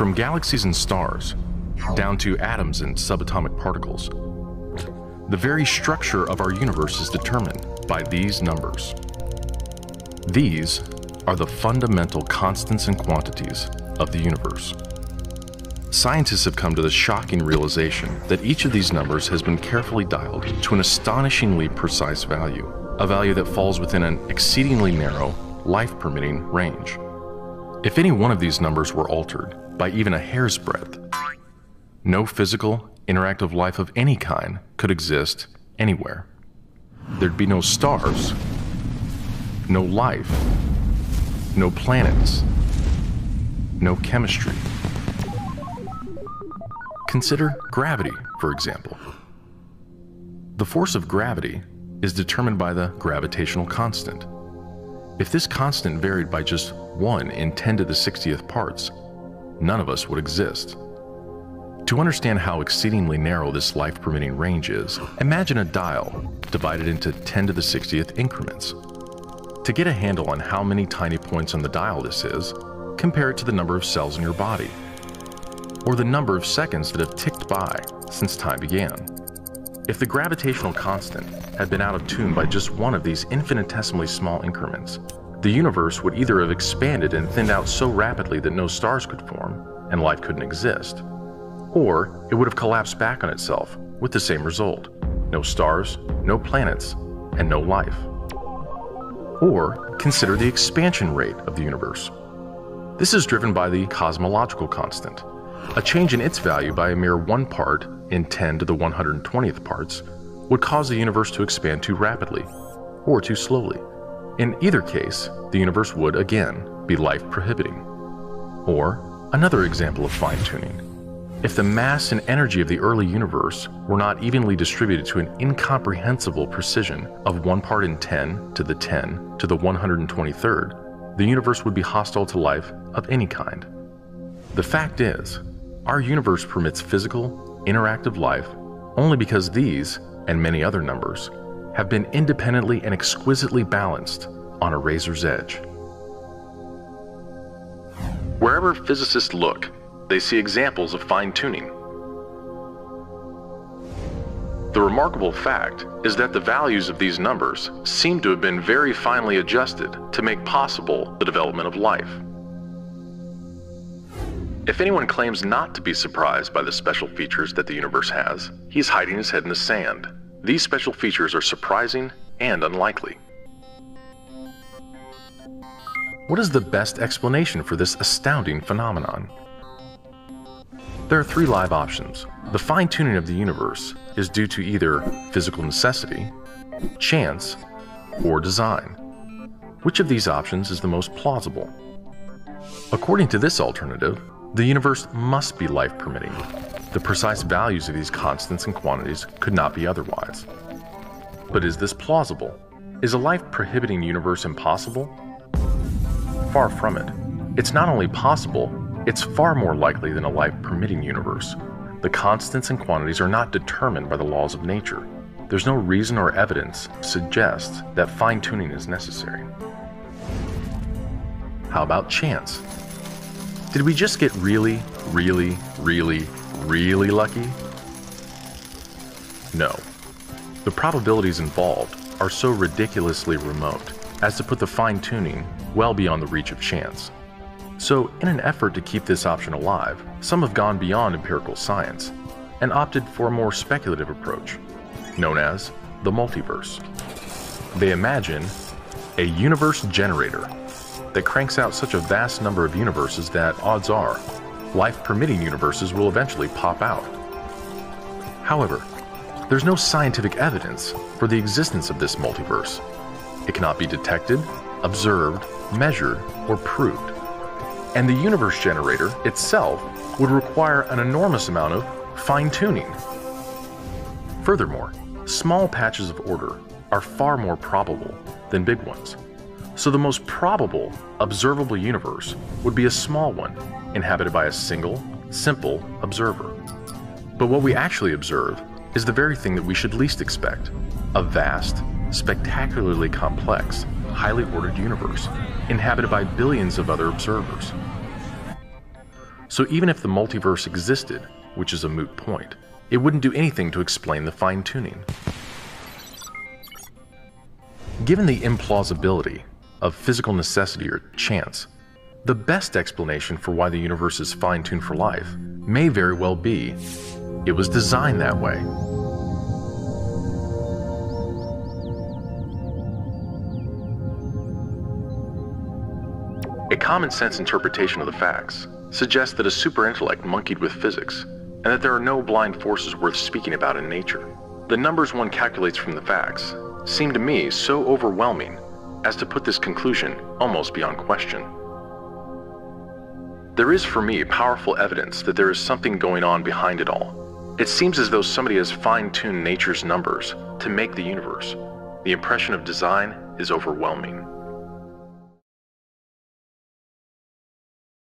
From galaxies and stars, down to atoms and subatomic particles, the very structure of our universe is determined by these numbers. These are the fundamental constants and quantities of the universe. Scientists have come to the shocking realization that each of these numbers has been carefully dialed to an astonishingly precise value, a value that falls within an exceedingly narrow, life-permitting range. If any one of these numbers were altered by even a hair's breadth, no physical, interactive life of any kind could exist anywhere. There'd be no stars, no life, no planets, no chemistry. Consider gravity, for example. The force of gravity is determined by the gravitational constant. If this constant varied by just 1 in 10 to the 60th parts, none of us would exist. To understand how exceedingly narrow this life-permitting range is, imagine a dial divided into 10 to the 60th increments. To get a handle on how many tiny points on the dial this is, compare it to the number of cells in your body, or the number of seconds that have ticked by since time began. If the gravitational constant had been out of tune by just one of these infinitesimally small increments, the universe would either have expanded and thinned out so rapidly that no stars could form and life couldn't exist, or it would have collapsed back on itself with the same result: no stars, no planets, and no life. Or consider the expansion rate of the universe. This is driven by the cosmological constant. A change in its value by a mere 1 part in 10 to the 120th parts would cause the universe to expand too rapidly or too slowly. In either case, the universe would, again, be life-prohibiting. Or another example of fine-tuning. If the mass and energy of the early universe were not evenly distributed to an incomprehensible precision of 1 part in 10 to the 10 to the 123rd, the universe would be hostile to life of any kind. The fact is, our universe permits physical, interactive life only because these, and many other numbers, have been independently and exquisitely balanced on a razor's edge. Wherever physicists look, they see examples of fine-tuning. The remarkable fact is that the values of these numbers seem to have been very finely adjusted to make possible the development of life. If anyone claims not to be surprised by the special features that the universe has, he's hiding his head in the sand. These special features are surprising and unlikely. What is the best explanation for this astounding phenomenon? There are 3 live options. The fine-tuning of the universe is due to either physical necessity, chance, or design. Which of these options is the most plausible? According to this alternative, the universe must be life-permitting. The precise values of these constants and quantities could not be otherwise. But is this plausible? Is a life-prohibiting universe impossible? Far from it. It's not only possible, it's far more likely than a life-permitting universe. The constants and quantities are not determined by the laws of nature. There's no reason or evidence to suggest that fine-tuning is necessary. How about chance? Did we just get really, really, really, really lucky? No. The probabilities involved are so ridiculously remote as to put the fine-tuning well beyond the reach of chance. So, in an effort to keep this option alive, some have gone beyond empirical science and opted for a more speculative approach, known as the multiverse. They imagine a universe generator that cranks out such a vast number of universes that, odds are, life-permitting universes will eventually pop out. However, there's no scientific evidence for the existence of this multiverse. It cannot be detected, observed, measured, or proved. And the universe generator itself would require an enormous amount of fine-tuning. Furthermore, small patches of order are far more probable than big ones. So the most probable observable universe would be a small one, inhabited by a single, simple observer. But what we actually observe is the very thing that we should least expect: a vast, spectacularly complex, highly ordered universe, inhabited by billions of other observers. So even if the multiverse existed, which is a moot point, it wouldn't do anything to explain the fine-tuning. Given the implausibility of physical necessity or chance, the best explanation for why the universe is fine-tuned for life may very well be it was designed that way. A common-sense interpretation of the facts suggests that a superintellect monkeyed with physics, and that there are no blind forces worth speaking about in nature. The numbers one calculates from the facts seem to me so overwhelming as to put this conclusion almost beyond question. There is for me powerful evidence that there is something going on behind it all. It seems as though somebody has fine-tuned nature's numbers to make the universe. The impression of design is overwhelming.